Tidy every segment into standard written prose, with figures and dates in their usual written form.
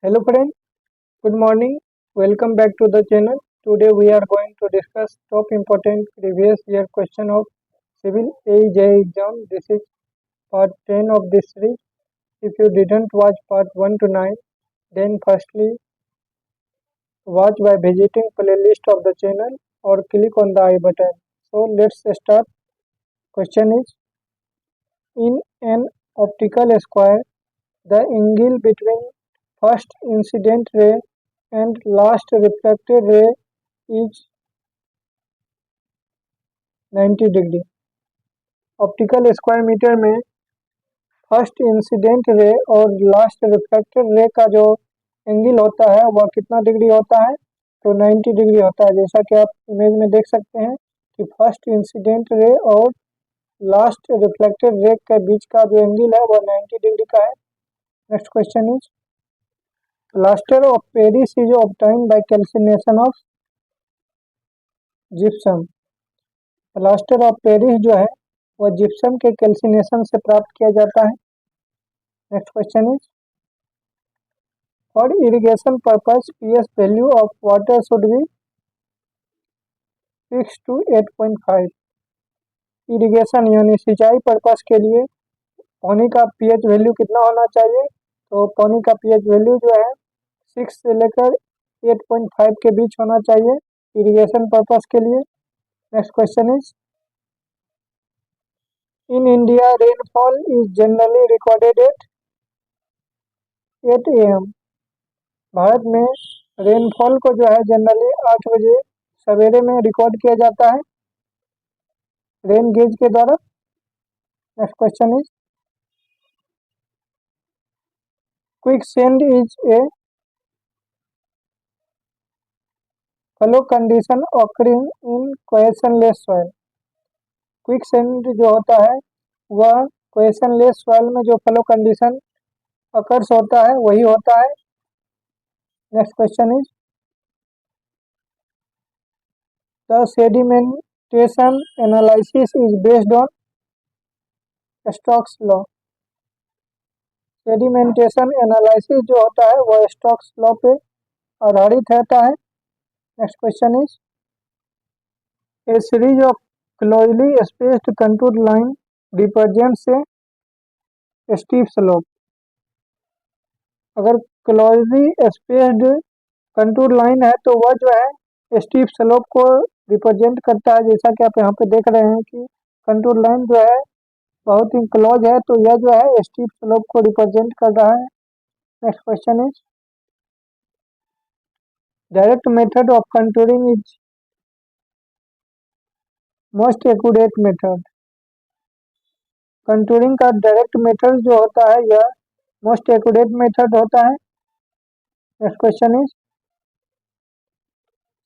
Hello friend, good morning. Welcome back to the channel. Today we are going to discuss top important previous year question of Civil AJ exam. This is part 10 of this series. If you didn't watch part 1 to 9, then firstly watch by visiting playlist of the channel or click on the I button. So let's start. Question is, in an optical square, the angle between first incident ray and last reflected ray is 90 degree. Optical square metre में first incident ray और last reflected ray का जो angle होता है वह कितना degree होता है? तो 90 डिग्री होता है। जैसा कि आप इमेज में देख सकते हैं कि फर्स्ट इंसिडेंट रे और लास्ट रिफ्लेक्टेड रे के बीच का जो एंगल है वह 90 डिग्री का है। Next question is, plaster of Paris is obtained by calcination of gypsum. Plaster of Paris जो है वह जिप्सम के कैल्सिनेशन से प्राप्त किया जाता है। Next question is, for irrigation purpose pH value of water should be 6 to 8.5। Irrigation यानी सिंचाई पर्पस के लिए पानी का पीएच वैल्यू कितना होना चाहिए? तो पानी का पीएच वैल्यू जो है 6 से लेकर 8.5 के बीच होना चाहिए इरिगेशन पर्पस के लिए। Next question is, in India rainfall is generally recorded at 8 AM। Bharat में रेनफॉल को जो है जनरली 8 बजे सवेरे में रिकॉर्ड किया जाता है रेन गेज के द्वारा। Next question is, quicksand is a flow condition occurring in क्वेश्चनलेस soil. Quicksand जो होता है वह क्वेश्चनलेस सॉइल में जो फ्लो कंडीशन अकर्स होता है वही होता है। Next question is, the sedimentation analysis is based on Stokes law. Sedimentation analysis जो होता है वह स्टोक्स लॉ पे आधारित रहता है। Next question is, A series of closely spaced contour line represents A steep slope. अगर क्लोजली स्पेस्ड कंटूर लाइन है तो वह जो है स्टीप स्लोप को रिप्रेजेंट करता है। जैसा कि आप यहाँ पे देख रहे हैं कि कंटूर लाइन जो है बहुत ही क्लोज है तो यह जो है स्टीप स्लोप को रिप्रेजेंट कर रहा है। Next question is, direct method of contouring is most accurate method. Contouring का डायरेक्ट मेथड जो होता है यह मोस्ट एक्यूरेट मेथड होता है। Next question is,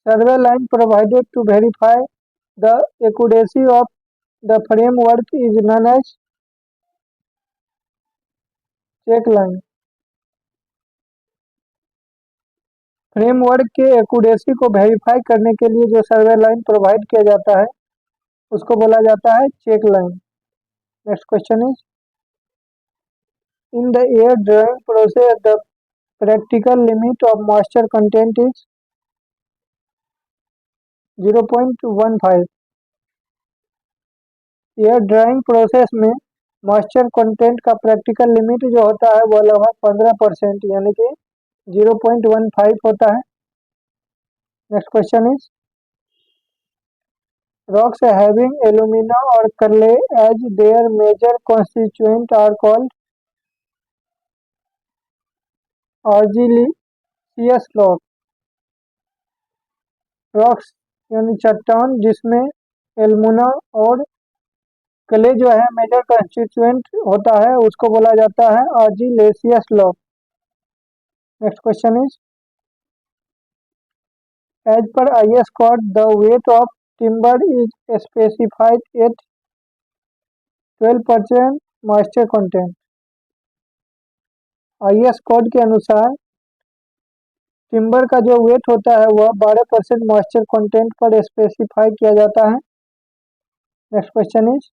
survey line provided to verify the accuracy of the framework is known as check line. Framework के accuracy को verify करने के लिए जो सर्वे लाइन प्रोवाइड किया जाता है उसको बोला जाता है check line. Next question is, in the air drying process the practical limit of moisture content is 0.15। Air drying process में मॉइस्चर कंटेंट का प्रैक्टिकल लिमिट जो होता है वह लगभग 15% यानी कि 0.15 होता है। Next question is, rocks having alumina or clay as their major constituent are called argillaceous rock। Rocks यानी चट्टान जिसमें एल्युमिना और क्ले जो है मेजर कंस्टिट्यूएंट होता है उसको बोला जाता है argillaceous rock. Next question is, as per IS code the weight of timber is specified at 12% moisture content. IS code के अनुसार टिम्बर का जो वेट होता है वह 12% मॉइस्चर कंटेंट पर स्पेसिफाई किया जाता है। Next question is,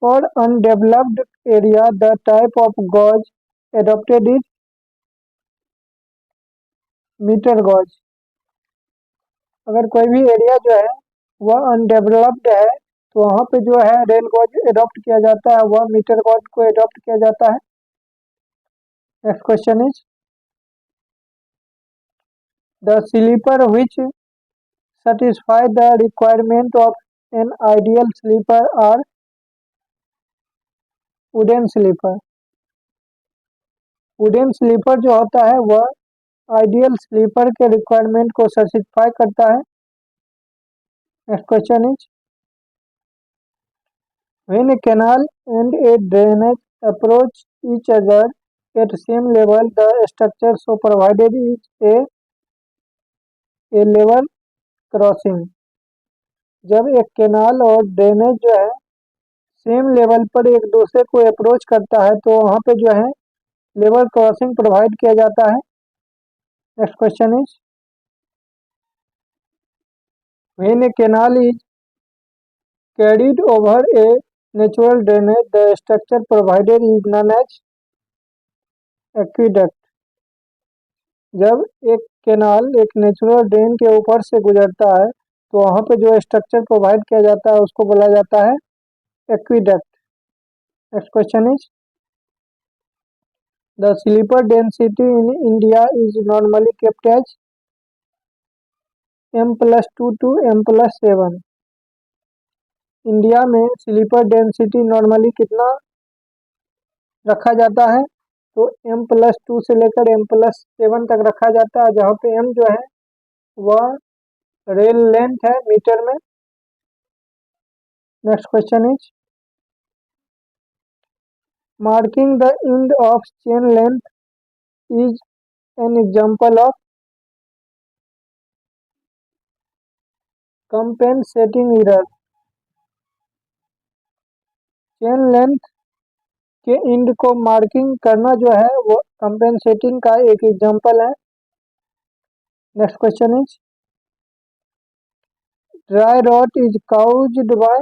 for undeveloped area the type of gauge adopted is metre gauge. अगर कोई भी एरिया जो है वह अनडेवलप्ड है तो वहाँ पे जो है रेल गॉज एडॉप्ट किया जाता है, वह मीटर गॉज को एडॉप्ट किया जाता है। Next question is the sleeper which satisfy the requirement of an ideal sleeper are wooden sleeper. Wooden sleeper जो होता है वह आइडियल स्लीपर के रिक्वायरमेंट को सेटिस्फाई करता है। Next question is when a canal and a drainage approach each other at same level the structure so provided is a level crossing. जब एक कैनाल और ड्रेनेज जो है सेम लेवल पर एक दूसरे को अप्रोच करता है तो वहाँ पे जो है लेवल क्रॉसिंग प्रोवाइड किया जाता है। Next question is when a canal is carried over a natural drainage the structure provided is known as aqueduct. जब एक कैनाल एक नेचुरल ड्रेन के ऊपर से गुजरता है तो वहाँ पे जो स्ट्रक्चर प्रोवाइड किया जाता है उसको बोला जाता है aqueduct. Next question is the sleeper density in India is normally kept as m+2 to m+7। India में स्लीपर डेंसिटी नॉर्मली कितना रखा जाता है तो m+2 से लेकर m+7 तक रखा जाता है, जहाँ पे m जो है वह रेल लेंथ है मीटर में। Next question is marking the end of chain length is an example of compensating error. Chain length के एंड को मार्किंग करना जो है वो कंपेंसेटिंग का एक एग्जांपल है। Next question is dry rot is caused by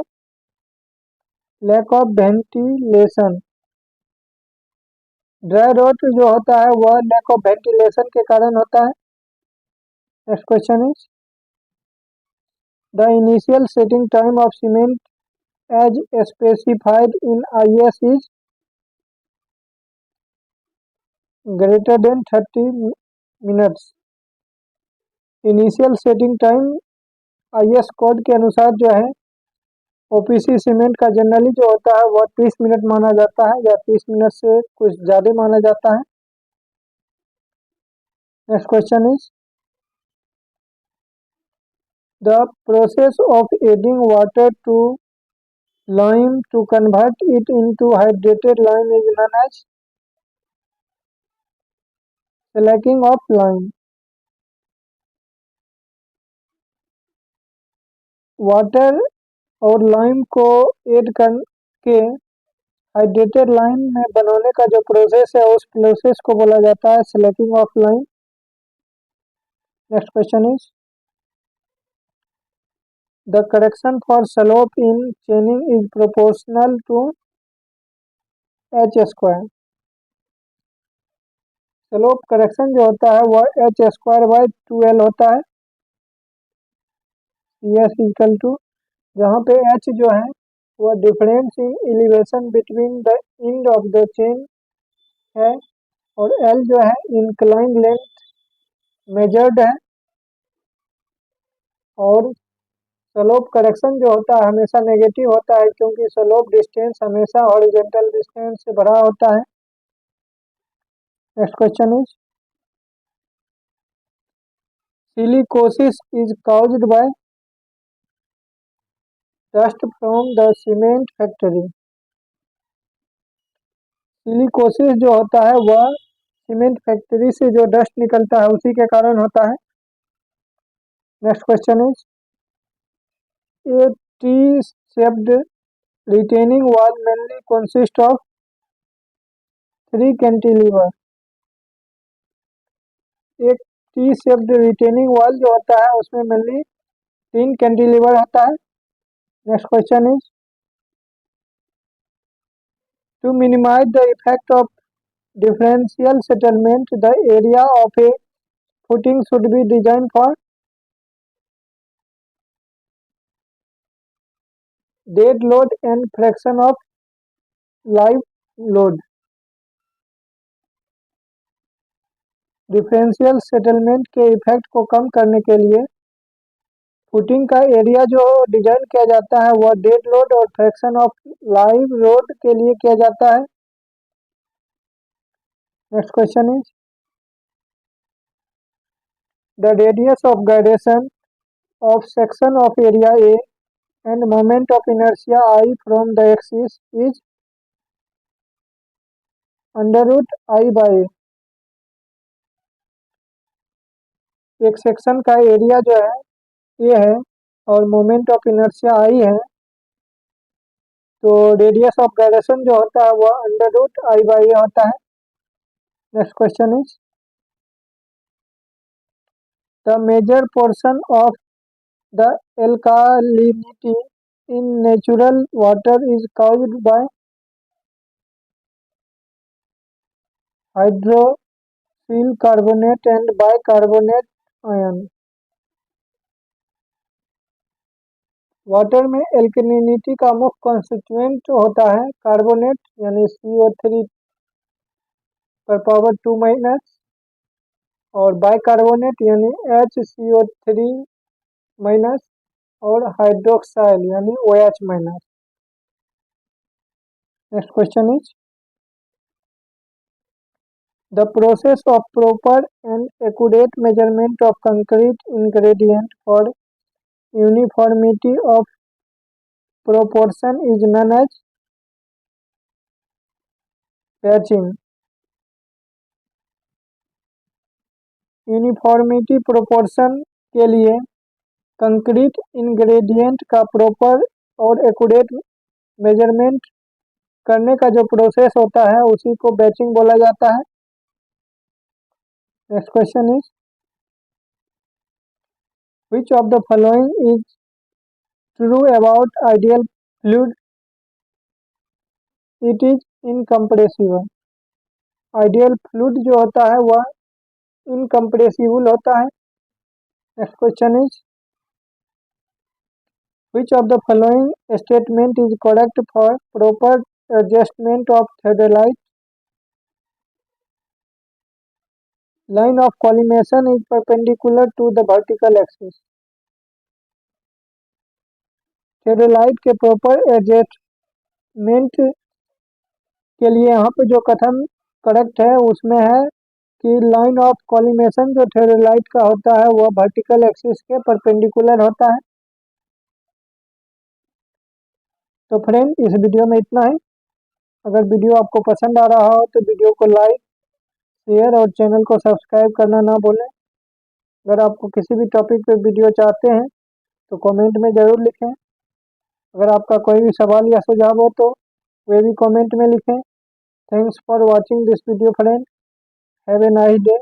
lack of ventilation. Dry rot जो होता है वह लैक ऑफ वेंटिलेशन के कारण होता है। Next question is the initial setting time of cement as specified in IS is greater than 30 minutes. Initial setting time IS code के अनुसार जो है OPC सीमेंट का जनरली जो होता है वह 30 मिनट माना जाता है या 30 मिनट से कुछ ज़्यादा माना जाता है। Next question is the process of adding water to lime to convert it into hydrated lime is known as slacking of lime। Water और लाइम को ऐड करके हाइड्रेटेड लाइम में बनाने का जो प्रोसेस है उस प्रोसेस को बोला जाता है slacking of lime. Next question is the correction for slope in chaining is proportional to h²। Slope correction जो होता है वह h²/2l होता है। यस इक्वल टू जहाँ पे h जो है वह difference in elevation between the end of the chain है और l जो है इंक्लाइन लेंथ मेजर्ड है। और स्लोप करेक्शन जो होता है हमेशा नेगेटिव होता है क्योंकि स्लोप डिस्टेंस हमेशा हॉरिजॉन्टल डिस्टेंस से बड़ा होता है। Next question is silicosis is caused bye dust from the cement factory. Silicosis जो होता है वह सीमेंट फैक्ट्री से जो डस्ट निकलता है उसी के कारण होता है। Next question is a T shaped retaining wall mainly consist of 3 cantilever. एक टी शेप्ड रिटेनिंग वॉल जो होता है उसमें मेनली 3 कैंटिलीवर होता है। Next question is to minimise the effect of differential settlement the area of a footing should be designed for dead load and fraction of live load. Differential settlement के effect को कम करने के लिए footing का area जो design किया जाता है वह डेड लोड और फ्रैक्शन ऑफ लाइव लोड के लिए किया जाता है। Next question is the radius of gyration of section of area A and moment of inertia I from the axis is under root I by A। एक section का area जो है A है और मोमेंट ऑफ इनर्शिया I है, तो radius of gyration जो होता है वह under root I by A होता है। Next question is the major portion of the alkalinity in natural water is caused by hydroxyl carbonate and bicarbonate ion। Water में alkalinity का मुख्य कॉन्स्टिट्यूएंट होता है कार्बोनेट यानी CO3 पर पावर 2 माइनस और बाइकार्बोनेट यानी HCO3 माइनस और हाइड्रोक्साइल यानी OH minus. Next question is the process of proper and accurate measurement of concrete ingredient for uniformity of proportion is known as batching. Uniformity proportion के लिए concrete ingredient का proper और accurate measurement करने का जो process होता है उसी को बैचिंग बोला जाता है। Next question is which of the following is true about ideal fluid it is incompressible. Ideal fluid जो होता है वह इनकम्प्रेसिबल होता है। Next question is which of the following statement is correct for proper adjustment of theodolite? Line of collimation is perpendicular to the vertical axis। theodolite के proper adjustment के लिए यहाँ पे जो कथन करेक्ट है उसमें है कि लाइन ऑफ कॉलिमेशन जो theodolite का होता है वह वर्टिकल एक्सिस के परपेंडिकुलर होता है। तो फ्रेंड इस वीडियो में इतना ही। अगर वीडियो आपको पसंद आ रहा हो तो वीडियो को लाइक शेयर और चैनल को सब्सक्राइब करना ना भूलें। अगर आपको किसी भी टॉपिक पे वीडियो चाहते हैं तो कमेंट में ज़रूर लिखें। अगर आपका कोई भी सवाल या सुझाव हो तो वे भी कमेंट में लिखें। Thanks for watching this video friend. Have a nice day.